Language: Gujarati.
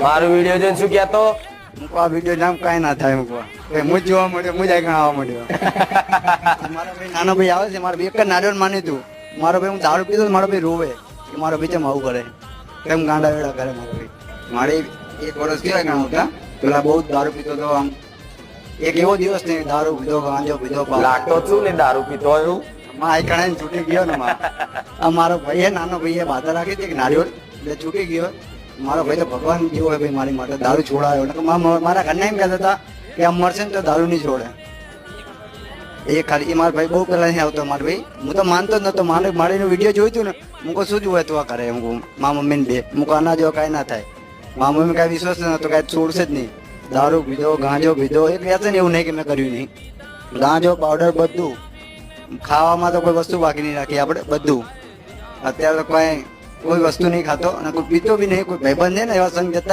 મારો વિડીયો જોઈને શું કહેતો? આ વિડીયો નામ કાંઈ ના થાય મૂકવા હું જ જોવા મળ્યો હું જ આગળ આવવા મળ્યો. મારો ભાઈ નાનો ભાઈ આવે છે મારો ભાઈ એક જ નારિયેળ માની તું મારો ભાઈ હું દારૂ પીતો મારો ભાઈ રોવે કે મારો ભાઈ ચમ આવું કરે કેમ ગાંડા વેડા કરે મારો ભાઈ. મારે 1 વર્ષ કેવાય ગણાવતા પેલા બહુ દારૂ પીતો તો આમ એક એવો દિવસ નહીં દારૂ પીધો ગાંજો પીધો લાગતો છું ને દારૂ પીતો એવું. માં આઈ છૂટી ગયો ને આ મારો ભાઈ નાનો ભાઈ બાધા રાખી હતી નારિયેળ એટલે છૂટી ગયો. મારો ભાઈ તો ભગવાન જેવો હોય ભાઈ મારી માટે દારૂ છોડાયો. મારા ઘરના એમ કહેતા હતા કે આમ મળશે ને તો દારૂ નહીં છોડે. એ ખાલી એ મારા ભાઈ બહુ પેલા નહીં આવતો મારો ભાઈ હું તો માનતો જ નતો. મારીનો વિડીયો જોયું હતું ને હું કહું શું જોવે તું આ કરે એમ કહું મારા મમ્મીને બે હું કહું આના જેવો કાંઈ ના થાય. મારા મમ્મી કાંઈ વિશ્વાસ નતો કાંઈ છોડશે જ નહીં. દારૂ પીધો ગાંજો પીધો એક વ્યસન એવું નહીં કે મેં કર્યું નહીં. ગાંજો પાવડર બધું ખાવામાં તો કોઈ વસ્તુ બાકી નહીં રાખી આપણે બધું. અત્યારે તો કોઈ વસ્તુ નહીં ખાતો અને કોઈ પીતો બી નહીં. કોઈ ભાઈબંધ છે ને એવા સંગ જતા